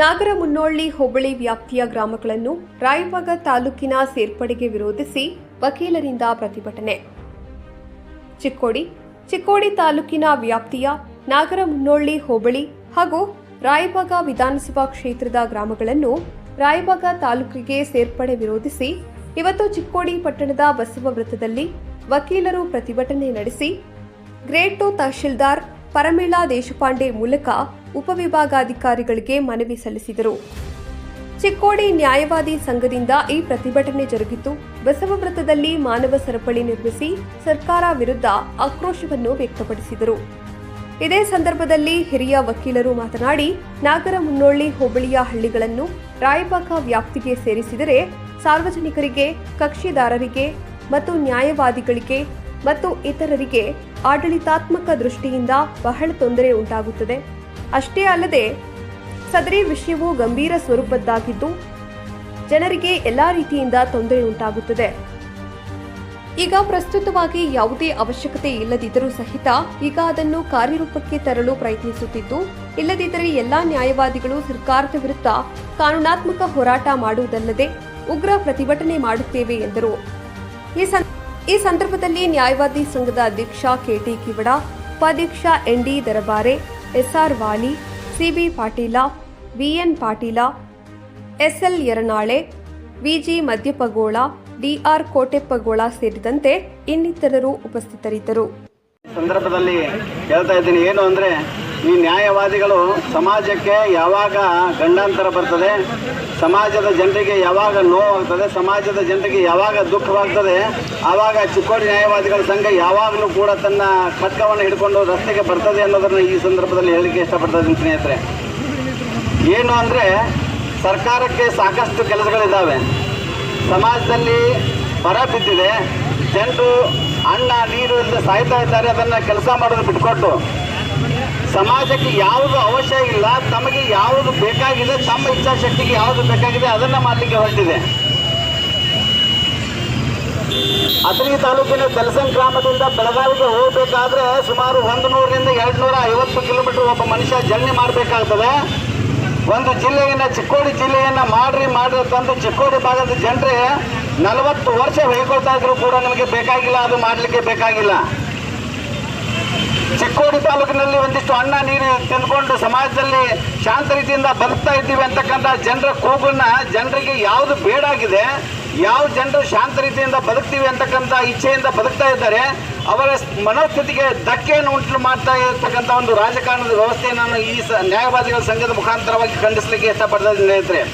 ನಾಗರಮುನ್ನೋಳ್ಳಿ ಹೋಬಳಿ ವ್ಯಾಪ್ತಿಯ ಗ್ರಾಮಗಳನ್ನು ರಾಯಬಾಗ ತಾಲೂಕಿನ ಸೇರ್ಪಡೆಗೆ ವಿರೋಧಿಸಿ ವಕೀಲರಿಂದ ಪ್ರತಿಭಟನೆ. ಚಿಕ್ಕೋಡಿ ತಾಲೂಕಿನ ವ್ಯಾಪ್ತಿಯ ನಾಗರಮುನ್ನೋಳ್ಳಿ ಹೋಬಳಿ ಹಾಗೂ ರಾಯಬಾಗ ವಿಧಾನಸಭಾ ಕ್ಷೇತ್ರದ ಗ್ರಾಮಗಳನ್ನು ರಾಯಬಾಗ ತಾಲೂಕಿಗೆ ಸೇರ್ಪಡೆ ವಿರೋಧಿಸಿ ಇವತ್ತು ಚಿಕ್ಕೋಡಿ ಪಟ್ಟಣದ ಬಸವ ವೃತ್ತದಲ್ಲಿ ವಕೀಲರು ಪ್ರತಿಭಟನೆ ನಡೆಸಿ ಗ್ರೇಡ್ 2 ತಹಶೀಲ್ದಾರ್ ಪರಮೇಳಾ ದೇಶಪಾಂಡೆ ಮೂಲಕ ಉಪವಿಭಾಗಾಧಿಕಾರಿಗಳಿಗೆ ಮನವಿ ಸಲ್ಲಿಸಿದರು. ಚಿಕ್ಕೋಡಿ ನ್ಯಾಯವಾದಿ ಸಂಘದಿಂದ ಈ ಪ್ರತಿಭಟನೆ ಜರುಗಿತು. ಬಸವ ವೃತ್ತದಲ್ಲಿ ಮಾನವ ಸರಪಳಿ ನಿರ್ಮಿಸಿ ಸರ್ಕಾರ ವಿರುದ್ಧ ಆಕ್ರೋಶವನ್ನು ವ್ಯಕ್ತಪಡಿಸಿದರು. ಇದೇ ಸಂದರ್ಭದಲ್ಲಿ ಹಿರಿಯ ವಕೀಲರು ಮಾತನಾಡಿ, ನಾಗರಮುನ್ನೋಳ್ಳಿ ಹೋಬಳಿಯ ಹಳ್ಳಿಗಳನ್ನು ರಾಯಬಾಗ ವ್ಯಾಪ್ತಿಗೆ ಸೇರಿಸಿದರೆ ಸಾರ್ವಜನಿಕರಿಗೆ, ಕಕ್ಷಿದಾರರಿಗೆ ಮತ್ತು ನ್ಯಾಯವಾದಿಗಳಿಗೆ ಮತ್ತು ಇತರರಿಗೆ ಆಡಳಿತಾತ್ಮಕ ದೃಷ್ಟಿಯಿಂದ ಬಹಳ ತೊಂದರೆ ಉಂಟಾಗುತ್ತದೆ. ಅಷ್ಟೇ ಅಲ್ಲದೆ ಸದರಿ ವಿಷಯವು ಗಂಭೀರ ಸ್ವರೂಪದ್ದಾಗಿದ್ದು ಜನರಿಗೆ ಎಲ್ಲಾ ರೀತಿಯಿಂದ ತೊಂದರೆ ಉಂಟಾಗುತ್ತದೆ. ಈಗ ಪ್ರಸ್ತುತವಾಗಿ ಯಾವುದೇ ಅವಶ್ಯಕತೆ ಇಲ್ಲದಿದ್ದರೂ ಸಹಿತ ಈಗ ಅದನ್ನು ಕಾರ್ಯರೂಪಕ್ಕೆ ತರಲು ಪ್ರಯತ್ನಿಸುತ್ತಿದ್ದು, ಇಲ್ಲದಿದ್ದರೆ ಎಲ್ಲಾ ನ್ಯಾಯವಾದಿಗಳು ಸರ್ಕಾರದ ವಿರುದ್ಧ ಕಾನೂನಾತ್ಮಕ ಹೋರಾಟ ಮಾಡುವುದಲ್ಲದೆ ಉಗ್ರ ಪ್ರತಿಭಟನೆ ಮಾಡುತ್ತೇವೆ ಎಂದರು. ಈ ಸಂದರ್ಭದಲ್ಲಿ ನ್ಯಾಯವಾದಿ ಸಂಘದ ಅಧ್ಯಕ್ಷ ಕೆಟಿ ಕಿವಡ, ಉಪಾಧ್ಯಕ್ಷ N D Darabare, S R Vali, C B Patil, V N Patil, S L Yaranale, V G Madyapagol, D R Kotappagol ಸೇರಿದಂತೆ ಇನ್ನಿತರರು ಉಪಸ್ಥಿತರಿದ್ದರು. ಸಂದರ್ಭದಲ್ಲಿ ಹೇಳ್ತಾ ಇದ್ದೀನಿ, ಏನು ಅಂದರೆ ಈ ನ್ಯಾಯವಾದಿಗಳು ಸಮಾಜಕ್ಕೆ ಯಾವಾಗ ಗಂಡಾಂತರ ಬರ್ತದೆ, ಸಮಾಜದ ಜನರಿಗೆ ಯಾವಾಗ ನೋವಾಗ್ತದೆ, ಸಮಾಜದ ಜನರಿಗೆ ಯಾವಾಗ ದುಃಖವಾಗ್ತದೆ, ಆವಾಗ ಚಿಕ್ಕೋಡಿ ನ್ಯಾಯವಾದಿಗಳ ಸಂಘ ಯಾವಾಗಲೂ ಕೂಡ ತನ್ನ ಖಡ್ಗವನ್ನು ಹಿಡ್ಕೊಂಡು ರಸ್ತೆಗೆ ಬರ್ತದೆ ಅನ್ನೋದನ್ನು ಈ ಸಂದರ್ಭದಲ್ಲಿ ಹೇಳಲಿಕ್ಕೆ ಇಷ್ಟಪಡ್ತಾ ಇದ್ದೀನಿ ಸ್ನೇಹಿತರೆ. ಏನು ಅಂದರೆ ಸರ್ಕಾರಕ್ಕೆ ಸಾಕಷ್ಟು ಕೆಲಸಗಳಿದ್ದಾವೆ, ಸಮಾಜದಲ್ಲಿ ಬರ ಬಿದ್ದಿದೆ, ಜನರು ಅನ್ನ ನೀರು ಇಲ್ಲದೆ ಸಾಯ್ತಾ ಇದ್ದಾರೆ. ಅದನ್ನು ಕೆಲಸ ಮಾಡೋದು ಬಿಟ್ಕೊಟ್ಟು ಸಮಾಜಕ್ಕೆ ಯಾವುದು ಅವಶ್ಯ ಇಲ್ಲ, ತಮಗೆ ಯಾವುದು ಬೇಕಾಗಿದೆ, ತಮ್ಮ ಇಚ್ಛಾಶಕ್ತಿಗೆ ಯಾವುದು ಬೇಕಾಗಿದೆ ಅದನ್ನು ಮಾಡಲಿಕ್ಕೆ ಹೊರಟಿದೆ. ಅಥಣಿ ತಾಲೂಕಿನ ತೆಲಸಂಗ್ ಗ್ರಾಮದಿಂದ ಬೆಳಗಾವಿಗೆ ಹೋಗಬೇಕಾದ್ರೆ ಸುಮಾರು 100 ರಿಂದ 250 ಕಿಲೋಮೀಟರ್ ಒಬ್ಬ ಮನುಷ್ಯ ಜರ್ನಿ ಮಾಡಬೇಕಾಗ್ತದೆ. ಒಂದು ಜಿಲ್ಲೆಯನ್ನು, ಚಿಕ್ಕೋಡಿ ಜಿಲ್ಲೆಯನ್ನು ಮಾಡ್ರಿ ತಂದು ಚಿಕ್ಕೋಡಿ ಭಾಗದ ಜನರಿಗೆ 40 ವರ್ಷ ಹೇಳ್ಕೊಳ್ತಾ ಇದ್ರು ಕೂಡ ನಮಗೆ ಬೇಕಾಗಿಲ್ಲ, ಅದು ಮಾಡಲಿಕ್ಕೆ ಬೇಕಾಗಿಲ್ಲ. ಚಿಕ್ಕೋಡಿ ತಾಲೂಕಿನಲ್ಲಿ ಒಂದಿಷ್ಟು ಅನ್ನ ನೀರು ತಿಂದ್ಕೊಂಡು ಸಮಾಜದಲ್ಲಿ ಶಾಂತ ರೀತಿಯಿಂದ ಬದುಕ್ತಾ ಇದ್ದೀವಿ ಅಂತಕ್ಕಂಥ ಜನರ ಕೂಗನ್ನ, ಜನರಿಗೆ ಯಾವುದು ಬೇಡಾಗಿದೆ, ಯಾವ ಜನರು ಶಾಂತ ರೀತಿಯಿಂದ ಬದುಕ್ತೀವಿ ಅಂತಕ್ಕಂಥ ಇಚ್ಛೆಯಿಂದ ಬದುಕ್ತಾ ಇದ್ದಾರೆ, ಅವರ ಮನೋಸ್ಥಿತಿಗೆ ಧಕ್ಕೆಯನ್ನು ಉಂಟು ಮಾಡ್ತಾ ಇರತಕ್ಕಂಥ ಒಂದು ರಾಜಕಾರಣದ ವ್ಯವಸ್ಥೆಯನ್ನು ನಾನು ಈ ನ್ಯಾಯವಾದಿಗಳ ಸಂಘದ ಮುಖಾಂತರವಾಗಿ ಖಂಡಿಸಲಿಕ್ಕೆ ಇಷ್ಟಪಡ್ತಾ ಇದ್ದೀನಿ ಸ್ನೇಹಿತರೆ.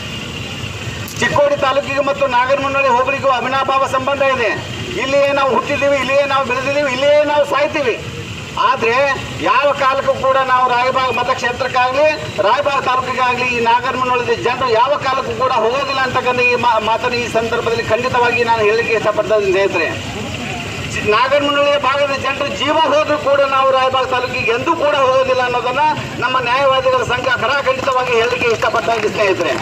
ಚಿಕ್ಕೋಡಿ ತಾಲೂಕಿಗೆ ಮತ್ತು ನಾಗರಮುನ್ನೋಳ್ಳಿ ಹೋಬಳಿಗೂ ಅವಿನಾಭಾವ ಸಂಬಂಧ ಇದೆ. ಇಲ್ಲಿಯೇ ನಾವು ಹುಟ್ಟಿದ್ದೀವಿ, ಇಲ್ಲಿಯೇ ನಾವು ಬೆಳೆದಿದ್ದೀವಿ, ಇಲ್ಲಿಯೇ ನಾವು ಸಾಯ್ತೀವಿ. ಆದರೆ ಯಾವ ಕಾಲಕ್ಕೂ ಕೂಡ ನಾವು ರಾಯಬಾಗ ಮತಕ್ಷೇತ್ರಕ್ಕಾಗಲಿ ರಾಯಬಾಗ ತಾಲೂಕಿಗಾಗಲಿ ಈ ನಾಗರಮುನ್ನೋಳ್ಳಿ ಜನರು ಯಾವ ಕಾಲಕ್ಕೂ ಕೂಡ ಹೋಗೋದಿಲ್ಲ ಅಂತಕ್ಕಂಥ ಈ ಮಾತನ್ನು ಈ ಸಂದರ್ಭದಲ್ಲಿ ಖಂಡಿತವಾಗಿ ನಾನು ಹೇಳಲಿಕ್ಕೆ ಇಷ್ಟಪಡ್ತಾ ಇದ್ದೀನಿ ಸ್ನೇಹಿತರೆ. ನಾಗರಮುನ್ನೋಳ್ಳಿ ಭಾಗದ ಜನರು ಜೀವ ಹೋದರೂ ಕೂಡ ನಾವು ರಾಯಬಾಗ ತಾಲೂಕಿಗೆ ಎಂದೂ ಕೂಡ ಹೋಗೋದಿಲ್ಲ ಅನ್ನೋದನ್ನು ನಮ್ಮ ನ್ಯಾಯವಾದಿಗಳ ಸಂಘ ಖಂಡಿತವಾಗಿ ಹೇಳಲಿಕ್ಕೆ ಇಷ್ಟಪಡ್ತಾ ಇದ್ದೀನಿ ಸ್ನೇಹಿತರೆ.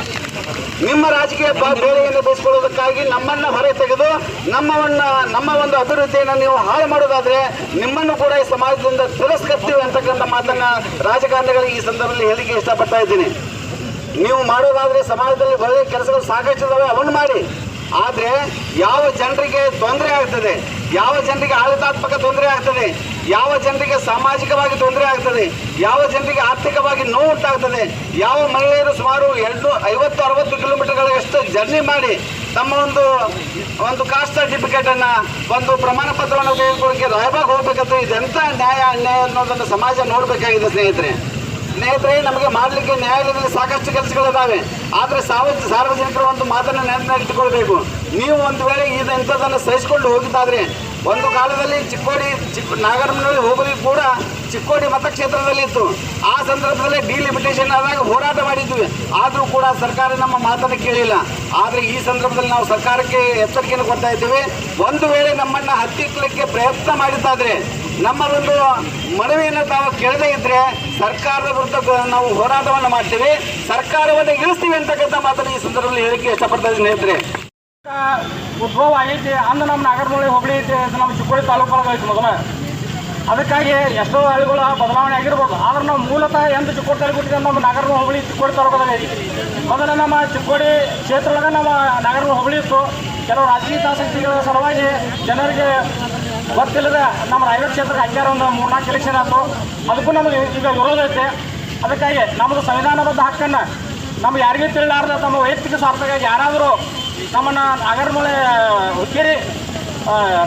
ನಿಮ್ಮ ರಾಜಕೀಯ ಬೇಳೆಯನ್ನು ಬೇಯಿಸಿಕೊಳ್ಳೋದಕ್ಕಾಗಿ ನಮ್ಮನ್ನು ಹೊರ ತೆಗೆದು ನಮ್ಮ ಒಂದು ಅಭಿವೃದ್ಧಿಯನ್ನು ನೀವು ಹಾಳು ಮಾಡೋದಾದ್ರೆ ನಿಮ್ಮನ್ನು ಕೂಡ ಈ ಸಮಾಜದಿಂದ ತಿರಸ್ಕರಿಸ್ತೀವಿ ಅಂತಕ್ಕಂಥ ಮಾತನ್ನ ರಾಜಕಾರಣಿಗಳಿಗೆ ಈ ಸಂದರ್ಭದಲ್ಲಿ ಹೇಳಿಕೆ ಇಷ್ಟಪಡ್ತಾ ಇದ್ದೀನಿ. ನೀವು ಮಾಡೋದಾದ್ರೆ ಸಮಾಜದಲ್ಲಿ ಒಳ್ಳೆಯ ಕೆಲಸಗಳು ಸಾಕಷ್ಟು ಇದ್ದಾವೆ, ಅವನ್ನು ಮಾಡಿ. ಆದರೆ ಯಾವ ಜನರಿಗೆ ತೊಂದರೆ ಆಗ್ತದೆ, ಯಾವ ಜನರಿಗೆ ಆಡಳಿತಾತ್ಮಕ ತೊಂದರೆ ಆಗ್ತದೆ, ಯಾವ ಜನರಿಗೆ ಸಾಮಾಜಿಕವಾಗಿ ತೊಂದರೆ ಆಗ್ತದೆ, ಯಾವ ಜನರಿಗೆ ಆರ್ಥಿಕವಾಗಿ ನೋವು ಉಂಟಾಗ್ತದೆ, ಯಾವ ಮಹಿಳೆಯರು ಸುಮಾರು 50-60 ಕಿಲೋಮೀಟರ್ಗಳಷ್ಟು ಜರ್ನಿ ಮಾಡಿ ತಮ್ಮ ಒಂದು ಕಾಸ್ಟ್ ಸರ್ಟಿಫಿಕೇಟನ್ನು, ಒಂದು ಪ್ರಮಾಣ ಪತ್ರವನ್ನು ತೆಗೆದುಕೊಳ್ಳೋಕೆ ರಾಯಬಾಗ ಹೋಗ್ಬೇಕಂತ ಇದೆಂಥ ನ್ಯಾಯ ಅನ್ಯಾಯ ಅನ್ನೋದನ್ನು ಸಮಾಜ ನೋಡಬೇಕಾಗಿದೆ ಸ್ನೇಹಿತರೆ. ನಮಗೆ ಮಾಡಲಿಕ್ಕೆ ನ್ಯಾಯಾಲಯದಲ್ಲಿ ಸಾಕಷ್ಟು ಕೆಲಸಗಳಿದ್ದಾವೆ. ಆದರೆ ಸಾರ್ವಜನಿಕರು ಒಂದು ಮಾತನ್ನು ನೆನಪಿಟ್ಟುಕೊಳ್ಬೇಕು. ನೀವು ಒಂದು ವೇಳೆ ಇಂಥದ್ದನ್ನು ಸಹಿಸಿಕೊಂಡು ಹೋಗಿದ್ದಾದರೆ, ಒಂದು ಕಾಲದಲ್ಲಿ ನಾಗರಮುನ್ನೋಳ್ಳಿ ಹೋಬಳಿ ಕೂಡ ಚಿಕ್ಕೋಡಿ ಮತಕ್ಷೇತ್ರದಲ್ಲಿ ಇತ್ತು. ಆ ಸಂದರ್ಭದಲ್ಲಿ ಡಿಲಿಮಿಟೇಷನ್ ಆದಾಗ ಹೋರಾಟ ಮಾಡಿದ್ವಿ, ಆದರೂ ಕೂಡ ಸರ್ಕಾರ ನಮ್ಮ ಮಾತನ್ನು ಕೇಳಿಲ್ಲ. ಆದರೆ ಈ ಸಂದರ್ಭದಲ್ಲಿ ನಾವು ಸರ್ಕಾರಕ್ಕೆ ಎಚ್ಚರಿಕೆಯನ್ನು ಕೊಡ್ತಾ ಇದ್ದೇವೆ. ಒಂದು ವೇಳೆ ನಮ್ಮನ್ನು ಹತ್ತಿಕ್ಕಲಿಕ್ಕೆ ಪ್ರಯತ್ನ ಮಾಡಿದ್ದಾದರೆ, ನಮ್ಮ ಒಂದು ಮನವಿಯನ್ನು ತಾವು ಕೇಳದೇ ಇದ್ರೆ ಸರ್ಕಾರದ ವಿರುದ್ಧ ನಾವು ಹೋರಾಟವನ್ನು ಮಾಡ್ತೀವಿ, ಸರ್ಕಾರವನ್ನು ಇಳಿಸ್ತೀವಿ ಅಂತಕ್ಕಂಥ ಮಾತನ್ನು ಈ ಸಂದರ್ಭದಲ್ಲಿ ಹೇಳಿಕೆ ಇಷ್ಟಪಡ್ತಾ ಇದ್ದೀನಿ ಸ್ನೇಹಿತರೆ. ಉದ್ಭವ ಆಗೈತಿ ಅಂದ ನಮ್ಮ ನಾಗರಮುನ್ನೋಳ್ಳಿ ಹೋಬಳಿ ಐತಿ, ನಮ್ಮ ಚಿಕ್ಕೋಡಿ ತಾಲೂಕು ಒಳಗೆ ಐತಿ. ಮೊದಲ ಅದಕ್ಕಾಗಿ ಎಷ್ಟೋ ಹಳ್ಳಿಗಳು ಬದಲಾವಣೆ ಆಗಿರ್ಬೋದು. ಆದ್ರೆ ನಾವು ಮೂಲತಃ ಎಂದು ಚಿಕ್ಕೋಡಿ ತಾಲೂಕು ನಮ್ಮ ನಗರ ಹೋಬಳಿ ಚಿಕ್ಕೋಡಿ ತಾಲೂಕದಾಗ ಐತಿ. ಮೊದಲು ನಮ್ಮ ಚಿಕ್ಕೋಡಿ ಕ್ಷೇತ್ರದೊಳಗೆ ನಮ್ಮ ನಗರ ಹೋಬಳಿ ಇತ್ತು. ಕೆಲವು ರಾಜಕೀಯ ಹಿತಾಸಕ್ತಿಗಳ ಸಲುವಾಗಿ ಜನರಿಗೆ ಗೊತ್ತಿಲ್ಲದೆ ನಮ್ಮ ರಾಯಗಢ ಕ್ಷೇತ್ರಕ್ಕೆ ಹಾಕ್ಯಾರ ಒಂದು 3-4 ಎಲೆಕ್ಷನ್ ಆಯಿತು. ಅದಕ್ಕೂ ನಮಗೆ ಈಗ ವಿರೋಧ ಐತೆ. ಅದಕ್ಕಾಗಿ ನಮ್ಮದು ಸಂವಿಧಾನಬದ್ಧ ಹಕ್ಕನ್ನು ನಮ್ಮ ಯಾರಿಗೂ ತಿಳಿಲಾರ್ದ ತಮ್ಮ ವೈಯಕ್ತಿಕ ಸ್ವಾರ್ಥಕ್ಕಾಗಿ ಯಾರಾದರೂ ನಮ್ಮನ್ನು ನಾಗರಮೂಲೆ ಹುಕ್ಕೇರಿ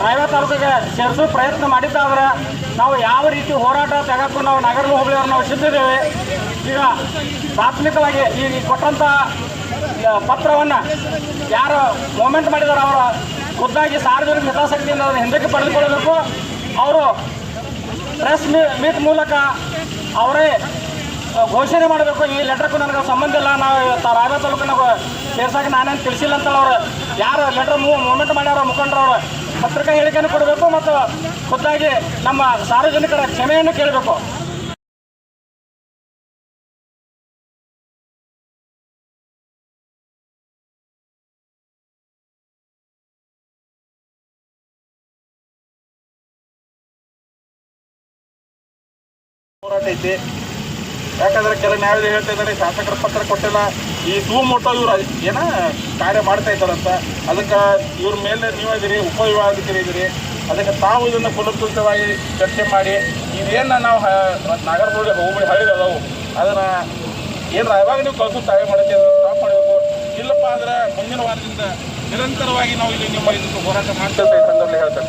ರಾಯಬಾಗ ತಾಲೂಕಿಗೆ ಸೇರಿಸೋ ಪ್ರಯತ್ನ ಮಾಡಿದ್ದಾದ್ರೆ ನಾವು ಯಾವ ರೀತಿ ಹೋರಾಟ ತೆಗೆದುಕೊಂಡು ನಾವು ನಗರ ಹೋಬಳಿಯವ್ರು ನಾವು ಸಿದ್ಧಿದ್ದೇವೆ. ಈಗ ಪ್ರಾಥಮಿಕವಾಗಿ ಈ ಕೊಟ್ಟಂಥ ಪತ್ರವನ್ನು ಯಾರು ಮೂಮೆಂಟ್ ಮಾಡಿದಾರೆ ಅವರ ಖುದ್ದಾಗಿ ಸಾರ್ವಜನಿಕ ಹಿತಾಸಕ್ತಿಯಿಂದ ಅದನ್ನು ಹಿಂದಕ್ಕೆ ಪಡೆದುಕೊಳ್ಳಬೇಕು. ಅವರು ಪ್ರೆಸ್ ಮೀಟ್ ಮೂಲಕ ಅವರೇ ಘೋಷಣೆ ಮಾಡಬೇಕು, ಈ ಲೆಟರ್ಗೂ ನನಗೆ ಸಂಬಂಧ ಇಲ್ಲ, ನಾವು ರಾಯಬಾಗ ತಾಲೂಕಿನ ಸೇರ್ಸೋಕೆ ನಾನೇನು ತಿಳಿಸಿಲ್ಲ ಅಂತ ಅವರು ಯಾರು ಲೆಟರ್ ಮೂಮೆಂಟ್ ಮಾಡ್ಯಾರ ಮುಖಂಡರವರು ಪತ್ರಿಕಾ ಹೇಳಿಕೆಯನ್ನು ಕೊಡಬೇಕು ಮತ್ತು ಖುದ್ದಾಗಿ ನಮ್ಮ ಸಾರ್ವಜನಿಕರ ಕ್ಷಮೆಯನ್ನು ಕೇಳಬೇಕು. ಹೋರಾಟ ಐತಿ. ಯಾಕಂದ್ರೆ ಕೆಲ ನ್ಯಾಯಾಲಯ ಹೇಳ್ತಾ ಇದ್ದಾರೆ ಶಾಸಕರ ಪತ್ರ ಕೊಟ್ಟಿಲ್ಲ, ಈ ಸುಮೋಟೋ ಇವ್ರು ಏನ ಕಾರ್ಯ ಮಾಡ್ತಾ ಇದ್ದಾರಂತ. ಅದಕ್ಕೆ ಇವ್ರ ಮೇಲೆ ನೀವು ಇದ್ದೀರಿ, ಉಪವಿಭಾಗಾಧಿಕಾರಿ ಇದ್ದೀರಿ, ಅದಕ್ಕೆ ತಾವು ಇದನ್ನು ಫಲಪ್ರದವಾಗಿ ಚರ್ಚೆ ಮಾಡಿ ಇದೇನು ನಾವು ನಾಗರ ಹೋಬಳಿ ಹಳ್ಳಿ ಅದಾವು ಅದನ್ನು ಏನು ಯಾವಾಗ ನೀವು ಕಳ್ಸು ತಾವೇ ಮಾಡೋಕ್ಕೆ ಸ್ಟಾಪ್ ಮಾಡಬೇಕು. ಇಲ್ಲಪ್ಪ ಅಂದ್ರೆ ಮುಂದಿನ ವಾರದಿಂದ ನಿರಂತರವಾಗಿ ನಾವು ಇಲ್ಲಿ ನಿಮ್ಮ ಇದಕ್ಕೆ ಹೋರಾಟ ಮಾಡ್ತಾ ಇದ್ದಂತ ಹೇಳ್ತಾರೆ.